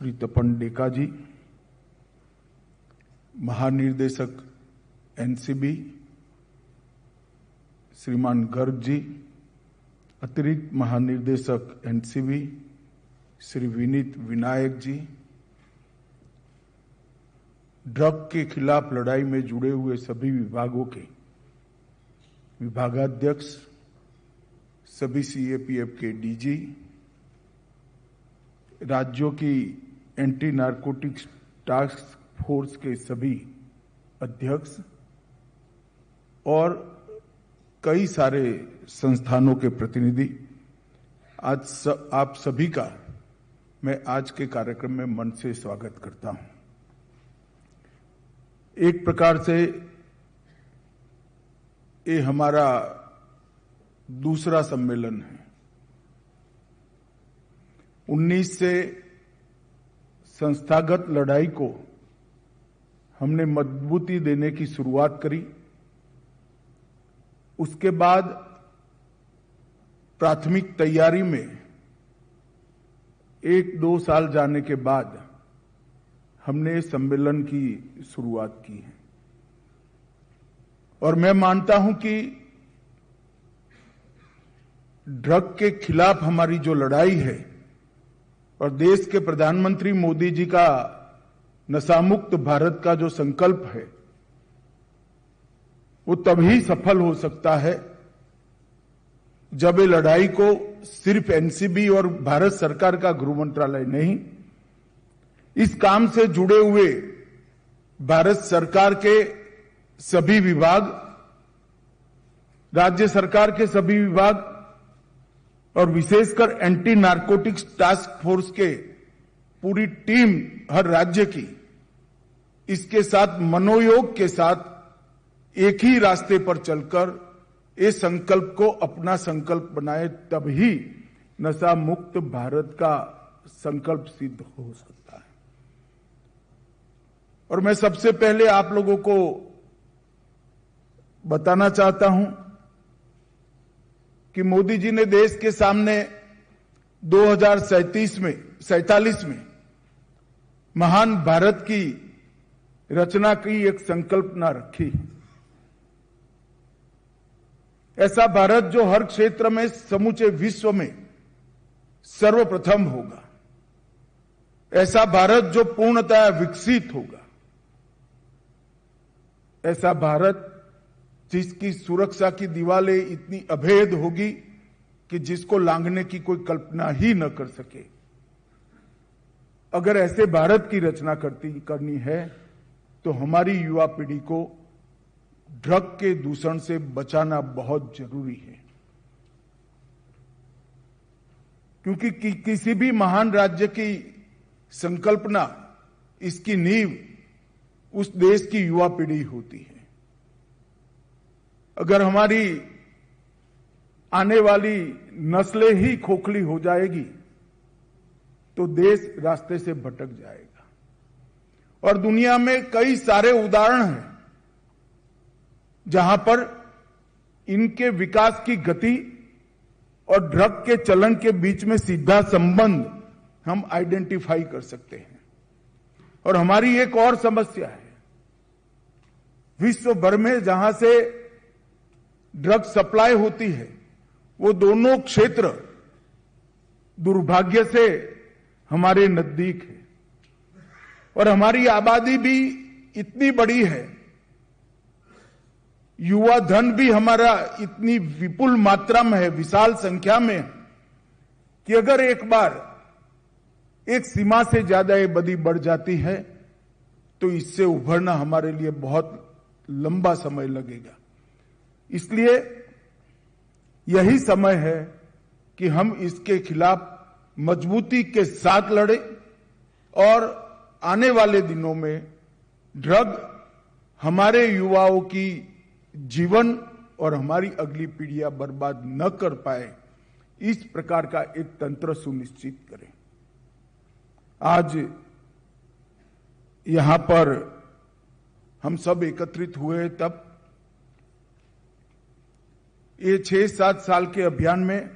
श्री तपन डेका जी, महानिर्देशक एनसीबी श्रीमान गर्ग जी, अतिरिक्त महानिर्देशक एनसीबी श्री विनीत विनायक जी, ड्रग के खिलाफ लड़ाई में जुड़े हुए सभी विभागों के विभागाध्यक्ष, सभी सीएपीएफ के डीजी, राज्यों की एंटी नारकोटिक्स टास्क फोर्स के सभी अध्यक्ष और कई सारे संस्थानों के प्रतिनिधि, आज आप सभी का मैं आज के कार्यक्रम में मन से स्वागत करता हूं। एक प्रकार से ये हमारा दूसरा सम्मेलन है। 19 से संस्थागत लड़ाई को हमने मजबूती देने की शुरुआत करी। उसके बाद प्राथमिक तैयारी में 1-2 साल जाने के बाद हमने सम्मेलन की शुरुआत की है और मैं मानता हूं कि ड्रग के खिलाफ हमारी जो लड़ाई है और देश के प्रधानमंत्री मोदी जी का नशामुक्त भारत का जो संकल्प है, वो तभी सफल हो सकता है जब ये लड़ाई को सिर्फ एनसीबी और भारत सरकार का गृह मंत्रालय नहीं, इस काम से जुड़े हुए भारत सरकार के सभी विभाग, राज्य सरकार के सभी विभाग और विशेषकर एंटी नारकोटिक्स टास्क फोर्स के पूरी टीम हर राज्य की इसके साथ मनोयोग के साथ एक ही रास्ते पर चलकर इस संकल्प को अपना संकल्प बनाए, तभी नशा मुक्त भारत का संकल्प सिद्ध हो सकता है। और मैं सबसे पहले आप लोगों को बताना चाहता हूं कि मोदी जी ने देश के सामने 2047 में महान भारत की रचना की एक संकल्पना रखी। ऐसा भारत जो हर क्षेत्र में समूचे विश्व में सर्वप्रथम होगा, ऐसा भारत जो पूर्णतः विकसित होगा, ऐसा भारत जिसकी सुरक्षा की दीवारें इतनी अभेद होगी कि जिसको लांघने की कोई कल्पना ही न कर सके। अगर ऐसे भारत की रचना करनी है तो हमारी युवा पीढ़ी को ड्रग के दूषण से बचाना बहुत जरूरी है, क्योंकि किसी भी महान राज्य की संकल्पना, इसकी नींव उस देश की युवा पीढ़ी होती है। अगर हमारी आने वाली नस्लें ही खोखली हो जाएगी तो देश रास्ते से भटक जाएगा। और दुनिया में कई सारे उदाहरण हैं जहां पर इनके विकास की गति और ड्रग के चलन के बीच में सीधा संबंध हम आइडेंटिफाई कर सकते हैं। और हमारी एक और समस्या है, विश्व भर में जहां से ड्रग सप्लाई होती है वो दोनों क्षेत्र दुर्भाग्य से हमारे नजदीक है और हमारी आबादी भी इतनी बड़ी है, युवा धन भी हमारा इतनी विपुल मात्रा में है, विशाल संख्या में, कि अगर एक बार एक सीमा से ज्यादा ये बदी बढ़ जाती है तो इससे उभरना हमारे लिए बहुत लंबा समय लगेगा। इसलिए यही समय है कि हम इसके खिलाफ मजबूती के साथ लड़ें और आने वाले दिनों में ड्रग हमारे युवाओं की जीवन और हमारी अगली पीढ़ियां बर्बाद न कर पाए, इस प्रकार का एक तंत्र सुनिश्चित करें। आज यहां पर हम सब एकत्रित हुए तब ये 6-7 साल के अभियान में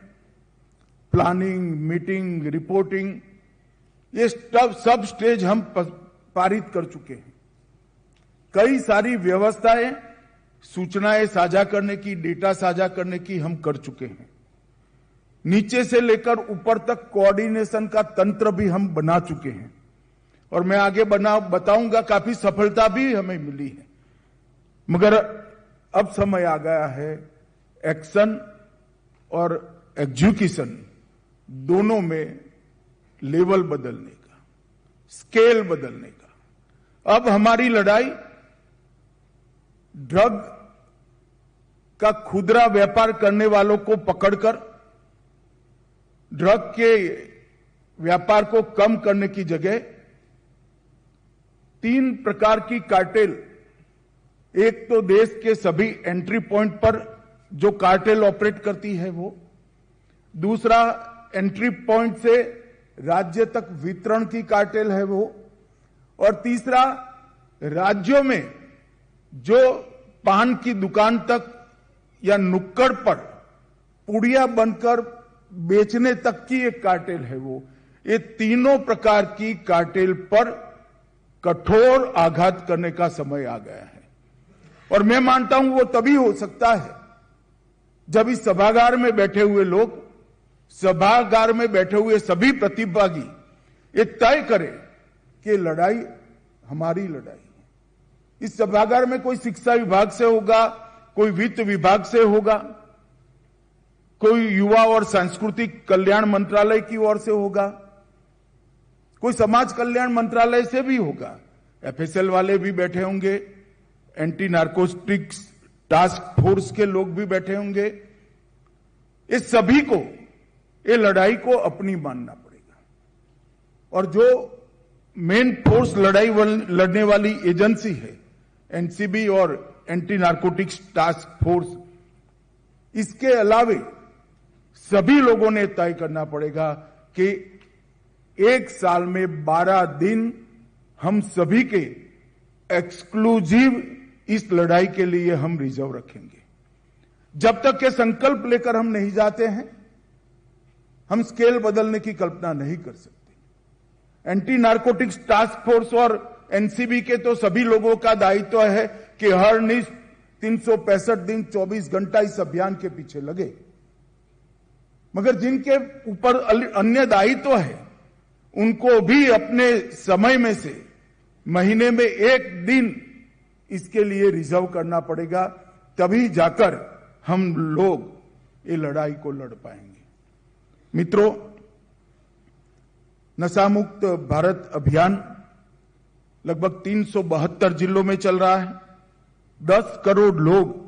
प्लानिंग, मीटिंग, रिपोर्टिंग, ये सब स्टेज हम पारित कर चुके हैं। कई सारी व्यवस्थाएं, सूचनाएं साझा करने की, डेटा साझा करने की हम कर चुके हैं। नीचे से लेकर ऊपर तक कोऑर्डिनेशन का तंत्र भी हम बना चुके हैं और मैं आगे बताऊंगा काफी सफलता भी हमें मिली है। मगर अब समय आ गया है एक्शन और एग्जीक्यूशन दोनों में लेवल बदलने का, स्केल बदलने का। अब हमारी लड़ाई ड्रग का खुदरा व्यापार करने वालों को पकड़कर ड्रग के व्यापार को कम करने की जगह 3 प्रकार की कार्टेल, एक तो देश के सभी एंट्री पॉइंट पर जो कार्टेल ऑपरेट करती है वो, दूसरा एंट्री पॉइंट से राज्य तक वितरण की कार्टेल है वो, और तीसरा राज्यों में जो पान की दुकान तक या नुक्कड़ पर पुड़िया बनकर बेचने तक की एक कार्टेल है वो। ये तीनों प्रकार की कार्टेल पर कठोर आघात करने का समय आ गया है और मैं मानता हूं वो तभी हो सकता है जब इस सभागार में बैठे हुए लोग, सभागार में बैठे हुए सभी प्रतिभागी ये तय करें कि लड़ाई हमारी लड़ाई है। इस सभागार में कोई शिक्षा विभाग से होगा, कोई वित्त विभाग से होगा, कोई युवा और सांस्कृतिक कल्याण मंत्रालय की ओर से होगा, कोई समाज कल्याण मंत्रालय से भी होगा, एफएसएल वाले भी बैठे होंगे, एंटी नार्कोटिक्स टास्क फोर्स के लोग भी बैठे होंगे। इस सभी को ये लड़ाई को अपनी मानना पड़ेगा और जो मेन फोर्स लड़ाई लड़ने वाली एजेंसी है एनसीबी और एंटी नार्कोटिक्स टास्क फोर्स, इसके अलावे सभी लोगों ने तय करना पड़ेगा कि एक साल में 12 दिन हम सभी के एक्सक्लूसिव इस लड़ाई के लिए हम रिजर्व रखेंगे। जब तक के संकल्प लेकर हम नहीं जाते हैं, हम स्केल बदलने की कल्पना नहीं कर सकते। एंटी नार्कोटिक्स टास्क फोर्स और एनसीबी के तो सभी लोगों का दायित्व है कि हर निष्ठ 365 दिन 24 घंटा इस अभियान के पीछे लगे, मगर जिनके ऊपर अन्य दायित्व है उनको भी अपने समय में से महीने में 1 दिन इसके लिए रिजर्व करना पड़ेगा, तभी जाकर हम लोग ये लड़ाई को लड़ पाएंगे। मित्रों, नशा मुक्त भारत अभियान लगभग 372 जिलों में चल रहा है। 10 करोड़ लोग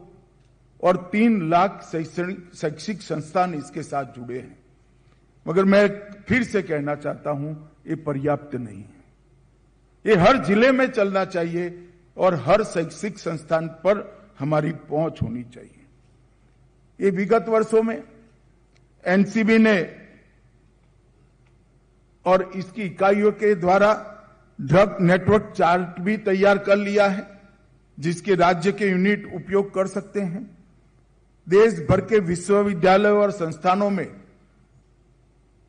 और 3 लाख शैक्षिक संस्थान इसके साथ जुड़े हैं, मगर मैं फिर से कहना चाहता हूं ये पर्याप्त नहीं है। ये हर जिले में चलना चाहिए और हर शैक्षिक संस्थान पर हमारी पहुंच होनी चाहिए। ये विगत वर्षों में एनसीबी ने और इसकी इकाइयों के द्वारा ड्रग नेटवर्क चार्ट भी तैयार कर लिया है, जिसके राज्य के यूनिट उपयोग कर सकते हैं। देश भर के विश्वविद्यालयों और संस्थानों में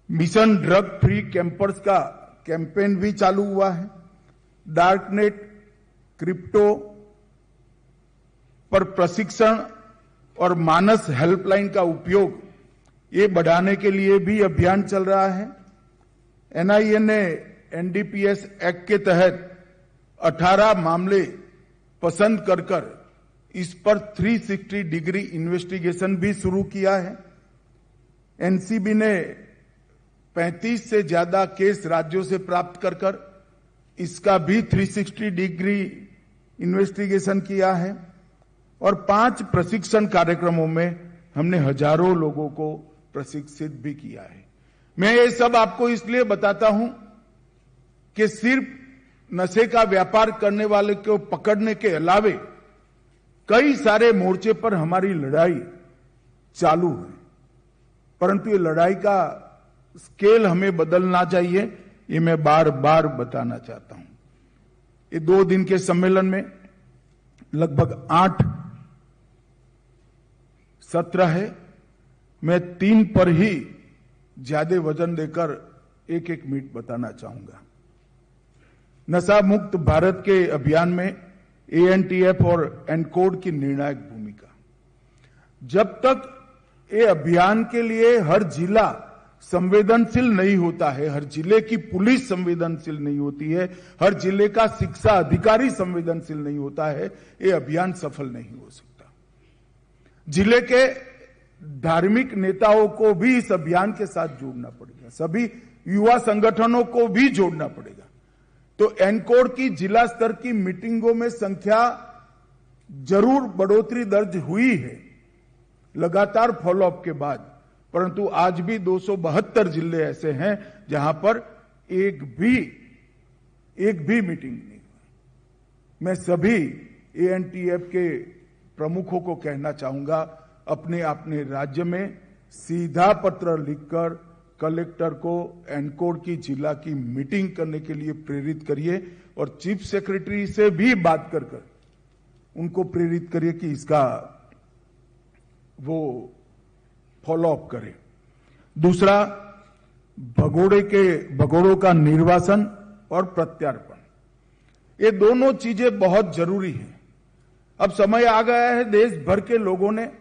मिशन ड्रग फ्री कैंपर्स का कैंपेन भी चालू हुआ है। डार्कनेट, क्रिप्टो पर प्रशिक्षण और मानस हेल्पलाइन का उपयोग ये बढ़ाने के लिए भी अभियान चल रहा है। एनआईए ने एनडीपीएस एक्ट के तहत 18 मामले पसंद कर इस पर 360 डिग्री इन्वेस्टिगेशन भी शुरू किया है। एनसीबी ने 35 से ज्यादा केस राज्यों से प्राप्त कर इसका भी 360 डिग्री इन्वेस्टिगेशन किया है और 5 प्रशिक्षण कार्यक्रमों में हमने हजारों लोगों को प्रशिक्षित भी किया है। मैं ये सब आपको इसलिए बताता हूं कि सिर्फ नशे का व्यापार करने वाले को पकड़ने के अलावे कई सारे मोर्चे पर हमारी लड़ाई चालू है, परंतु ये लड़ाई का स्केल हमें बदलना चाहिए, ये मैं बार बार बताना चाहता हूं। ये 2 दिन के सम्मेलन में लगभग 8 सत्र है। मैं 3 पर ही ज्यादा वजन देकर एक एक मिनट बताना चाहूंगा। नशा मुक्त भारत के अभियान में एएनटीएफ और एनकोड की निर्णायक भूमिका। जब तक ये अभियान के लिए हर जिला संवेदनशील नहीं होता है, हर जिले की पुलिस संवेदनशील नहीं होती है, हर जिले का शिक्षा अधिकारी संवेदनशील नहीं होता है, ये अभियान सफल नहीं हो सकता। जिले के धार्मिक नेताओं को भी इस अभियान के साथ जोड़ना पड़ेगा, सभी युवा संगठनों को भी जोड़ना पड़ेगा। तो एनकोड की जिला स्तर की मीटिंगों में संख्या जरूर बढ़ोतरी दर्ज हुई है लगातार फॉलोअप के बाद, परंतु आज भी 272 जिले ऐसे हैं जहां पर एक भी मीटिंग नहीं हुई। मैं सभी एएनटीएफ के प्रमुखों को कहना चाहूंगा, अपने अपने राज्य में सीधा पत्र लिखकर कलेक्टर को एनकोड की जिला की मीटिंग करने के लिए प्रेरित करिए और चीफ सेक्रेटरी से भी बात कर उनको प्रेरित करिए कि इसका वो फॉलोअप करें। दूसरा, भगोड़ों का निर्वासन और प्रत्यार्पण, ये दोनों चीजें बहुत जरूरी हैं। अब समय आ गया है देश भर के लोगों ने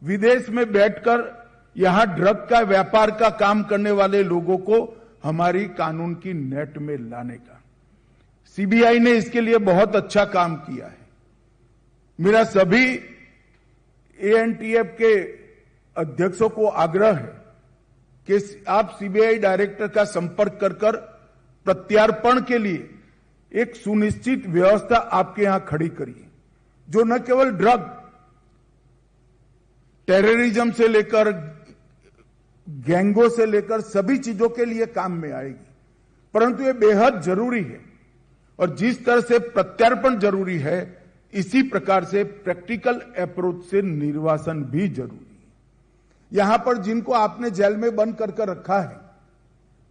विदेश में बैठकर यहां ड्रग का व्यापार का काम करने वाले लोगों को हमारी कानून की नेट में लाने का। सीबीआई ने इसके लिए बहुत अच्छा काम किया है। मेरा सभी एएनटीएफ के अध्यक्षों को आग्रह है कि आप सीबीआई डायरेक्टर का संपर्क कर प्रत्यार्पण के लिए एक सुनिश्चित व्यवस्था आपके यहां खड़ी करिए, जो न केवल ड्रग, टेररिज्म से लेकर गैंगों से लेकर सभी चीजों के लिए काम में आएगी, परंतु ये बेहद जरूरी है। और जिस तरह से प्रत्यार्पण जरूरी है, इसी प्रकार से प्रैक्टिकल अप्रोच से निर्वासन भी जरूरी है। यहां पर जिनको आपने जेल में बंद कर रखा है,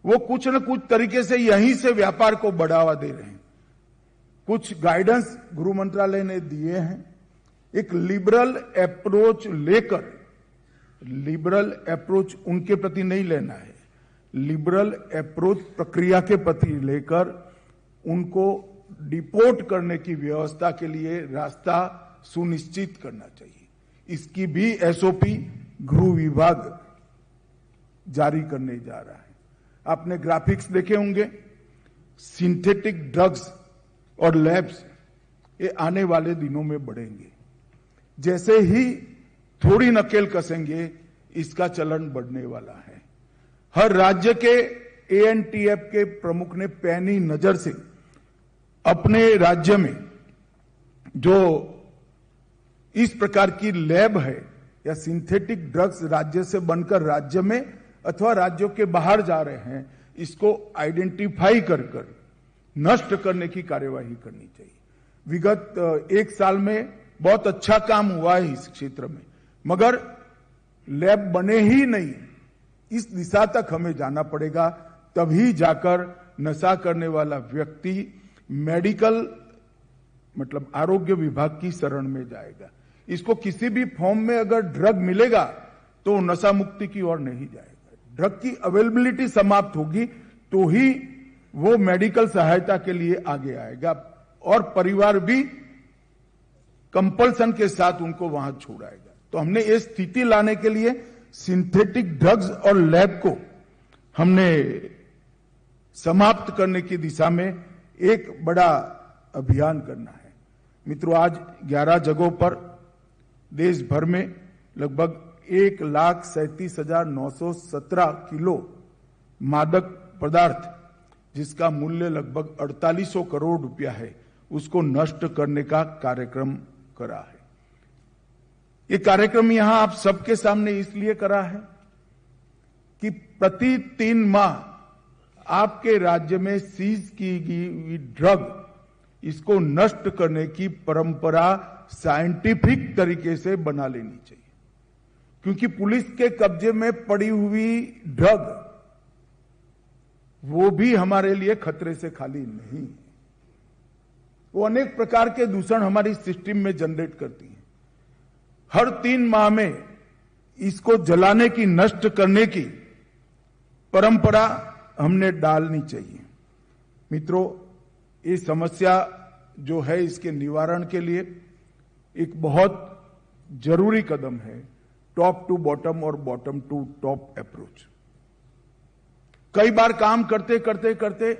वो कुछ न कुछ तरीके से यहीं से व्यापार को बढ़ावा दे रहे हैं। कुछ गाइडेंस गृह मंत्रालय ने दिए हैं, एक लिबरल अप्रोच लेकर, लिबरल अप्रोच उनके प्रति नहीं लेना है, लिबरल अप्रोच प्रक्रिया के प्रति लेकर उनको डिपोर्ट करने की व्यवस्था के लिए रास्ता सुनिश्चित करना चाहिए। इसकी भी एसओपी गृह विभाग जारी करने जा रहा है। आपने ग्राफिक्स देखे होंगे, सिंथेटिक ड्रग्स और लैब्स ये आने वाले दिनों में बढ़ेंगे। जैसे ही थोड़ी नकेल कसेंगे, इसका चलन बढ़ने वाला है। हर राज्य के एएनटीएफ के प्रमुख ने पैनी नजर से अपने राज्य में जो इस प्रकार की लैब है या सिंथेटिक ड्रग्स राज्य से बनकर राज्य में अथवा राज्यों के बाहर जा रहे हैं, इसको आइडेंटिफाई कर नष्ट करने की कार्यवाही करनी चाहिए। विगत एक साल में बहुत अच्छा काम हुआ है इस क्षेत्र में, मगर लैब बने ही नहीं। इस दिशा तक हमें जाना पड़ेगा, तभी जाकर नशा करने वाला व्यक्ति मेडिकल मतलब आरोग्य विभाग की शरण में जाएगा। इसको किसी भी फॉर्म में अगर ड्रग मिलेगा तो नशा मुक्ति की ओर नहीं जाएगा। ड्रग की अवेलेबिलिटी समाप्त होगी तो ही वो मेडिकल सहायता के लिए आगे आएगा और परिवार भी कंपल्सन के साथ उनको वहां छोड़ाएगा। तो हमने ये स्थिति लाने के लिए सिंथेटिक ड्रग्स और लैब को हमने समाप्त करने की दिशा में एक बड़ा अभियान करना है। मित्रों, आज 11 जगहों पर देश भर में लगभग 1,37,917 किलो मादक पदार्थ, जिसका मूल्य लगभग 4800 करोड़ रुपया है, उसको नष्ट करने का कार्यक्रम करा है। ये कार्यक्रम यहां आप सबके सामने इसलिए करा है कि प्रति 3 माह आपके राज्य में सीज की गई ड्रग, इसको नष्ट करने की परंपरा साइंटिफिक तरीके से बना लेनी चाहिए। क्योंकि पुलिस के कब्जे में पड़ी हुई ड्रग वो भी हमारे लिए खतरे से खाली नहीं है। वो अनेक प्रकार के दूषण हमारी सिस्टम में जनरेट करती है। हर 3 माह में इसको जलाने की, नष्ट करने की परंपरा हमने डालनी चाहिए। मित्रों, ये समस्या जो है इसके निवारण के लिए एक बहुत जरूरी कदम है टॉप टू बॉटम और बॉटम टू टॉप अप्रोच। कई बार काम करते करते करते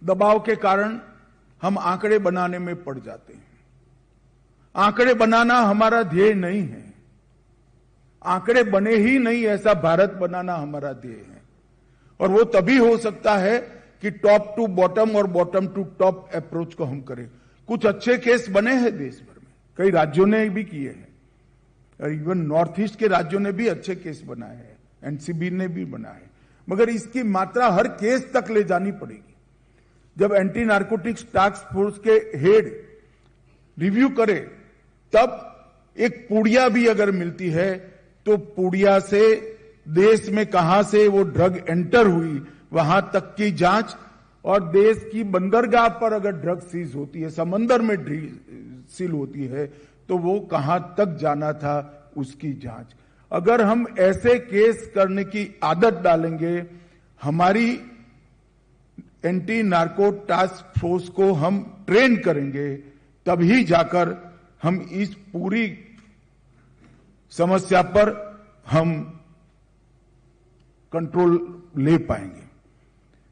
दबाव के कारण हम आंकड़े बनाने में पड़ जाते हैं। आंकड़े बनाना हमारा ध्येय नहीं है, आंकड़े बने ही नहीं ऐसा भारत बनाना हमारा ध्येय है। और वो तभी हो सकता है कि टॉप टू बॉटम और बॉटम टू टॉप अप्रोच को हम करें। कुछ अच्छे केस बने हैं देश भर में, कई राज्यों ने भी किए हैं, और इवन नॉर्थ ईस्ट के राज्यों ने भी अच्छे केस बनाए हैं, एनसीबी ने भी बनाए हैं, मगर इसकी मात्रा हर केस तक ले जानी पड़ेगी। जब एंटी नार्कोटिक्स टास्क फोर्स के हेड रिव्यू करे तब एक पुड़िया भी अगर मिलती है तो पुड़िया से देश में कहां से वो ड्रग एंटर हुई वहां तक की जांच, और देश की बंदरगाह पर अगर ड्रग सीज होती है, समंदर में सील होती है, तो वो कहां तक जाना था उसकी जांच। अगर हम ऐसे केस करने की आदत डालेंगे, हमारी एंटी नार्को टास्क फोर्स को हम ट्रेन करेंगे, तभी जाकर हम इस पूरी समस्या पर हम कंट्रोल ले पाएंगे।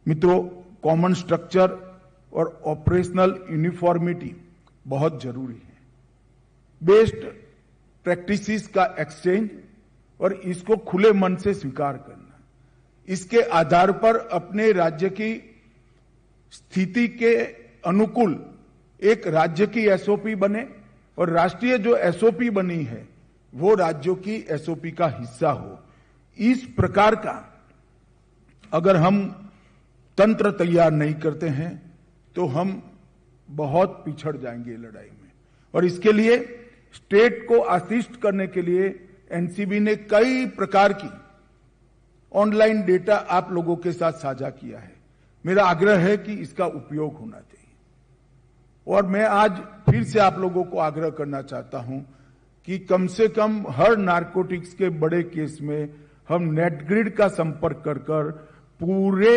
मित्रों, कॉमन स्ट्रक्चर और ऑपरेशनल यूनिफॉर्मिटी बहुत जरूरी है। बेस्ट प्रैक्टिसेस का एक्सचेंज और इसको खुले मन से स्वीकार करना, इसके आधार पर अपने राज्य की स्थिति के अनुकूल एक राज्य की एसओपी बने और राष्ट्रीय जो एसओपी बनी है वो राज्यों की एसओपी का हिस्सा हो। इस प्रकार का अगर हम तंत्र तैयार नहीं करते हैं तो हम बहुत पिछड़ जाएंगे लड़ाई में। और इसके लिए स्टेट को असिस्ट करने के लिए एनसीबी ने कई प्रकार की ऑनलाइन डेटा आप लोगों के साथ साझा किया है। मेरा आग्रह है कि इसका उपयोग होना चाहिए। और मैं आज फिर से आप लोगों को आग्रह करना चाहता हूं कि कम से कम हर नारकोटिक्स के बड़े केस में हम नेट ग्रिड का संपर्क कर पूरे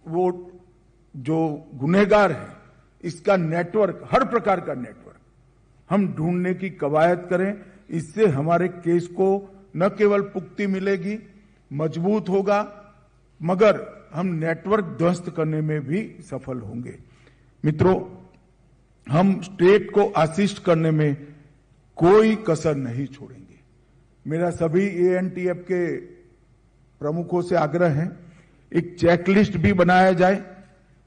वो जो गुनहगार है इसका नेटवर्क, हर प्रकार का नेटवर्क हम ढूंढने की कवायद करें। इससे हमारे केस को न केवल पुख्ती मिलेगी, मजबूत होगा, मगर हम नेटवर्क ध्वस्त करने में भी सफल होंगे। मित्रों, हम स्टेट को असिस्ट करने में कोई कसर नहीं छोड़ेंगे। मेरा सभी एएनटीएफ के प्रमुखों से आग्रह है, एक चेकलिस्ट भी बनाया जाए,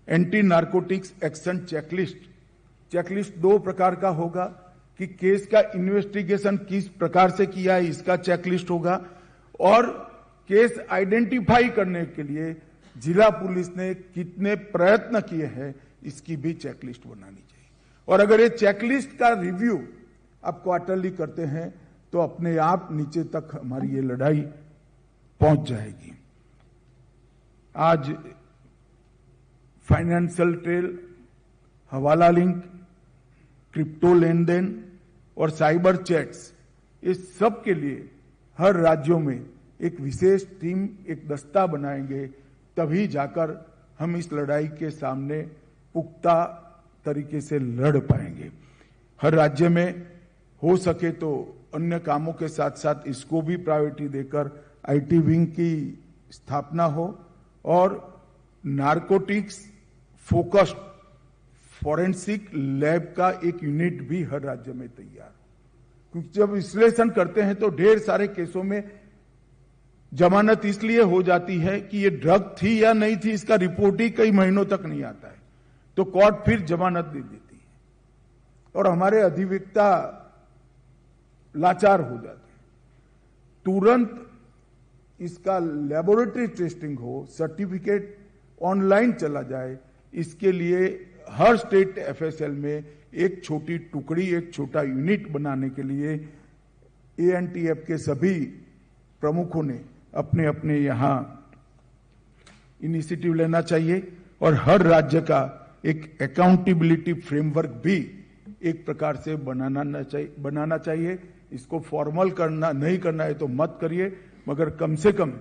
anti narcotics action checklist. Checklist दो प्रकार का होगा कि केस का इन्वेस्टिगेशन किस प्रकार से किया है इसका चेकलिस्ट होगा, और केस आइडेंटिफाई करने के लिए जिला पुलिस ने कितने प्रयत्न किए हैं इसकी भी चेकलिस्ट बनानी चाहिए। और अगर ये चेकलिस्ट का रिव्यू आप क्वार्टरली करते हैं तो अपने आप नीचे तक हमारी ये लड़ाई पहुंच जाएगी। आज फाइनेंशियल ट्रेल, हवाला लिंक, क्रिप्टो लेन देन और साइबर चैट्स, इस सब के लिए हर राज्यों में एक विशेष टीम, एक दस्ता बनाएंगे, तभी जाकर हम इस लड़ाई के सामने पुख्ता तरीके से लड़ पाएंगे। हर राज्य में हो सके तो अन्य कामों के साथ साथ इसको भी प्रायोरिटी देकर आईटी विंग की स्थापना हो और नारकोटिक्स फोकस्ड फॉरेंसिक लैब का एक यूनिट भी हर राज्य में तैयार। क्योंकि जब विश्लेषण करते हैं तो ढेर सारे केसों में जमानत इसलिए हो जाती है कि ये ड्रग थी या नहीं थी इसका रिपोर्ट ही कई महीनों तक नहीं आता है, तो कोर्ट फिर जमानत दे देती है और हमारे अधिवक्ता लाचार हो जाते हैं। तुरंत इसका लेबोरेटरी टेस्टिंग हो, सर्टिफिकेट ऑनलाइन चला जाए, इसके लिए हर स्टेट एफएसएल में एक छोटी टुकड़ी, एक छोटा यूनिट बनाने के लिए एएनटीएफ के सभी प्रमुखों ने अपने अपने यहां इनिशिएटिव लेना चाहिए और हर राज्य का एक अकाउंटेबिलिटी फ्रेमवर्क भी एक प्रकार से बनाना चाहिए। इसको फॉर्मल करना नहीं करना है तो मत करिए, मगर कम से कम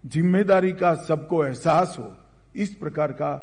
जिम्मेदारी का सबको एहसास हो, इस प्रकार का